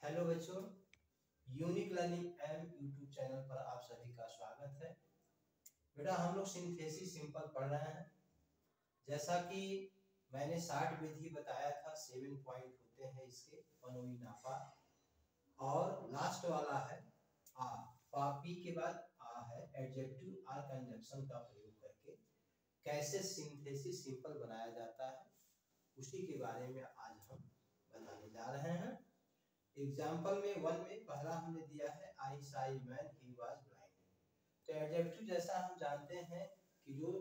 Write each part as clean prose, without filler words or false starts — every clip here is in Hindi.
हेलो बच्चों, unique learning M YouTube channel पर आप सभी का स्वागत है। बेटा हम लोग सिंथेसिस सिंपल पढ़ रहे हैं। जैसा कि मैंने 60 विधि बताया था, 7 पॉइंट होते हैं इसके, पनोई नापा, और लास्ट वाला है आ। पापी के बाद आ है, एडजेक्टिव आर कंजंक्शन का प्रयोग करके कैसे सिंथेसिस सिंपल बनाया जाता है, उसी के बारे में आज हम बताने जा रहे हैं। एग्जाम्पल में 1 में पहला हमने दिया है आई सा a man he was blind. तो एडजेक्टिव जैसा हम जानते हैं कि जो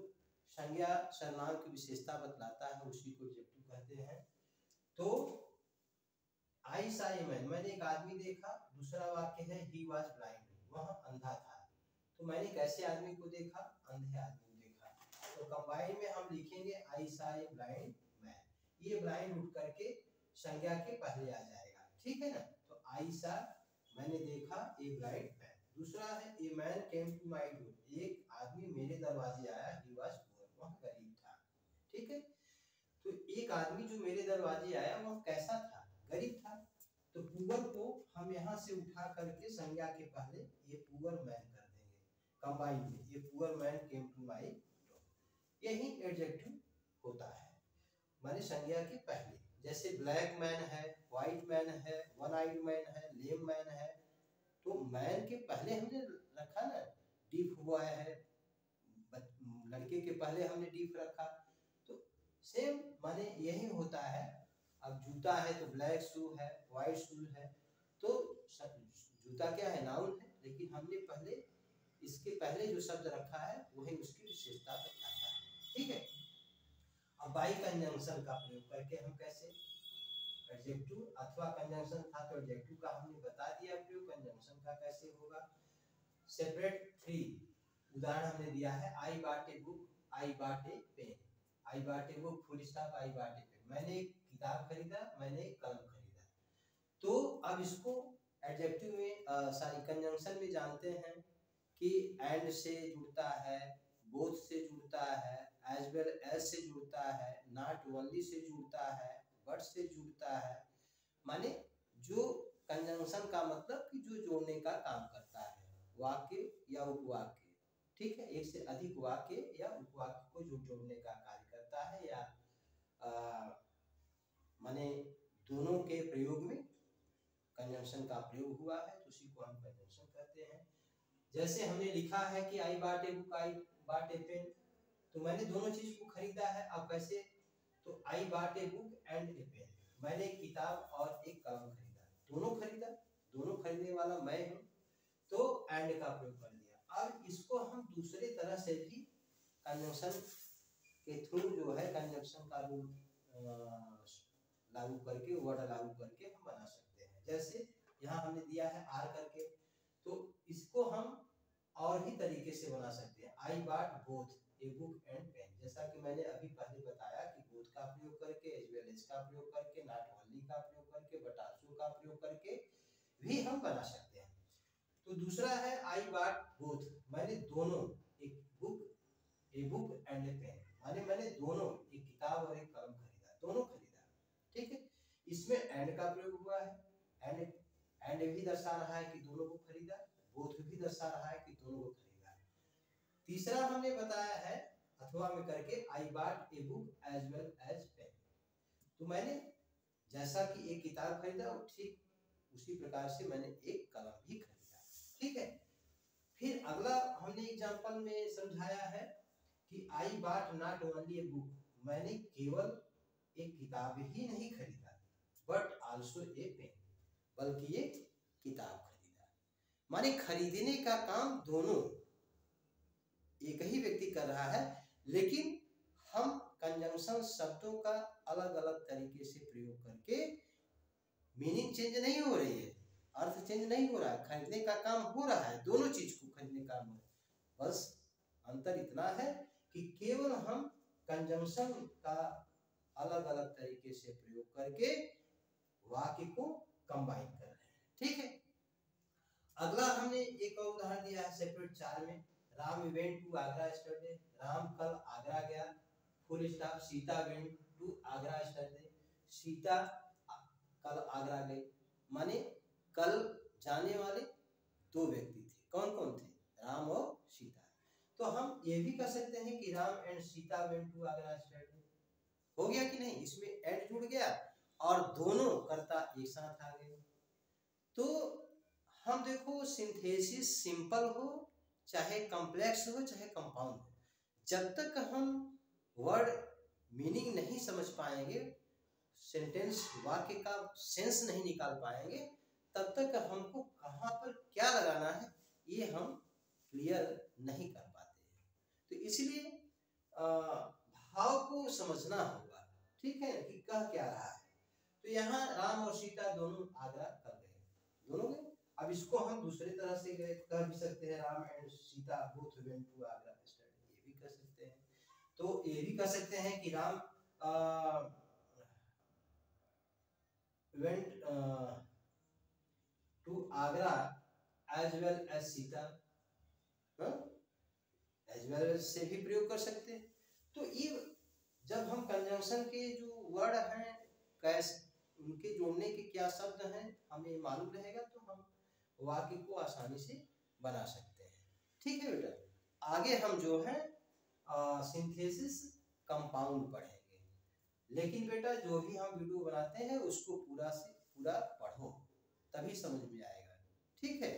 संज्ञा सर्वनाम की विशेषता बतलाता है उसी को एडजेक्टिव कहते हैं। तो आई सा ए मैन, मैंने एक आदमी देखा। दूसरा वाक्य है ही वाज ब्लाइंड, वह अंधा था। तो मैंने कैसे आदमी को देखा? अंधे आदमी को देखा। तो कंबाइन में हम लिखेंगे आई सा ए ब्लाइंड मैन। ये ब्लाइंड उठ करके संज्ञा के पहले आ जाएगा, ठीक है ना। तो आई सा, मैंने देखा, ए ब्लाइंड मैन। दूसरा है a man came to my door, एक आदमी मेरे दरवाजे आया। ही वाज पुअर, वह गरीब था, ठीक है। तो एक आदमी जो मेरे दरवाजे आया वह कैसा था? गरीब था। तो पुअर को हम यहाँ से उठा करके संज्ञा के पहले ये पुअर मैन कर देंगे कंबाइन में। ये poor man came to my door, यही एडजेक्टिव होता है, माने संज्ञा के पहले। जैसे ब्लैक मैन है, व्हाइट मैन है, वन आइड मैन है, लेम मैन है। तो मैन के पहले हमने रखा ना डीफ हुआ है, लड़के के पहले हमने डीफ रखा। तो सेम माने यही होता है। अब जूता है तो ब्लैक शू है, व्हाइट शू है। तो जूता क्या है? नाउन है, लेकिन हमने पहले इसके पहले जो शब्द रखा है वही उसकी विशेषता बताता है, ठीक है। अब बाई कंजंक्शन का प्रयोग करके हम कैसे, एडजेक्टिव अथवा कंजंक्शन था तो एडजेक्टिव का हमने बता दिया प्रयोग, कंजंक्शन का कैसे होगा। सेपरेट 3 उदाहरण हमने दिया है। I bought a book, I bought a pen. I bought a book full stop, I bought a pen. मैंने एक किताब खरीदा, मैंने एक कलम खरीदा। तो अब इसको एडजेक्टिव में सॉरी कंजंक्शन में जानते हैं कि एंड से जुड़ता है, बोथ से जुड़ता है, एज वेल एज से जुड़ता है, नॉट ओनली से जुड़ता है, बट से जुड़ता है। माने जो कंजंक्शन का मतलब कि जो जोड़ने का काम करता है, वाक्य या उपवाक्य, ठीक है। एक से अधिक वाक्य या उपवाक्य को जो जोड़ने का कार्य करता है, या माने दोनों के प्रयोग में कंजंक्शन का प्रयोग हुआ है, तो उसी को हम कंजंक्शन कहते हैं। जैसे हमने लिखा है कि I bought a book, I bought a pen, तो मैंने दोनों चीज को खरीदा है। अब कैसे? तो I bought a book and a pen, मैंने एक किताब और एक कलम खरीदा, दोनों खरीदा, दोनों खरीदने वाला मैं हूँ, तो एंड का प्रयोग कर दिया। अब इसको हम दूसरे तरह से भी कंजंक्शन के थ्रू जो है कंजंक्शन का रूल लागू करके, वर्ड लागू करके हम बना सकते हैं। जैसे यहाँ हमने दिया है आर करके, तो इसको हम और ही तरीके से बना सकते हैं। I bought both a book and pen, जैसा कि मैंने अभी पहले बताया कि बोथ का प्रयोग करके, एज वेल एज का प्रयोग करके, नॉट ओनली का प्रयोग करके, बट आल्सो का प्रयोग करके भी हम बना सकते हैं। तो दूसरा है आई बॉट बोथ, मैंने दोनों, एक book, a book and a pen, माने मैंने दोनों, एक किताब और एक कलम खरीदा, दोनों खरीदा, ठीक है। इसमें एंड का प्रयोग हुआ है। एंड भी दर्शा रहा है कि दोनों को खरीदा, बोथ भी दर्शा रहा है कि दोनों को खरीदा। तीसरा हमने बताया है अथवा में करके, I bought a book as well as pen, तो मैंने जैसा कि एक किताब खरीदा ठीक उसी प्रकार से मैंने एक कलम भी खरीदा, ठीक है। फिर अगला हमने एग्जांपल में समझाया है कि I bot not only a book, मैंने केवल एक किताब ही नहीं खरीदा, बट आल्सो ए पेन, बल्कि ये किताब खरीदा। माने खरीदने का काम दोनों एक ही व्यक्ति कर रहा है, लेकिन हम कंजंक्शन शब्दों का अलग अलग तरीके से प्रयोग करके, मीनिंग चेंज नहीं हो रही है, अर्थ चेंज नहीं हो रहा है, खरीदने का काम हो रहा है, दोनों चीज को खरीदने का काम, बस अंतर इतना है कि केवल हम कंजंक्शन का अलग अलग तरीके से प्रयोग करके वाक्य को कंबाइन कर रहे हैं, ठीक है। अगला हमने एक और उदाहरण दिया है सेपरेट 4 में। Ram went to Agra yesterday, Ram कल आगरा गया, full stop. Sita went to Agra yesterday, Sita कल आगरा गई। माने कल जाने वाले दो व्यक्ति थे। कौन कौन थे? राम और सीता। तो हम ये भी कह सकते हैं कि Ram and Sita went to Agra study. हो गया कि नहीं? इसमें एंड जुड़ गया और दोनों कर्ता एक साथ आ गए। तो हम देखो, सिंथेसिस सिंपल हो चाहे कॉम्प्लेक्स हो चाहे कंपाउंड हो, जब तक हम वर्ड मीनिंग नहीं समझ पाएंगे, सेंटेंस वाक्य का सेंस नहीं निकाल पाएंगे, तब तक हमको कहाँ पर क्या लगाना है ये हम क्लियर नहीं कर पाते हैं। तो इसलिए भाव को समझना होगा, ठीक है, कि कह क्या रहा है। तो यहाँ राम और सीता दोनों आगरा कर गए, दोनों गए। अब इसको हम दूसरे तरह से कह भी सकते हैं, Ram and Sita both went to Agra study, ये भी कह सकते हैं। तो ये भी कह सकते हैं कि Ram went to Agra as well as Sita, as well as से भी प्रयोग कर सकते हैं। तो ये जब हम कंजंक्शन के जो वर्ड हैं कैसे उनके जोड़ने के क्या शब्द हैं हमें मालूम रहेगा, तो हम वाक्य को आसानी से बना सकते हैं। ठीक है बेटा, आगे हम जो है सिंथेसिस कंपाउंड पढ़ेंगे। लेकिन बेटा जो भी हम वीडियो बनाते हैं उसको पूरा से पूरा पढ़ो, तभी समझ में आएगा। ठीक है।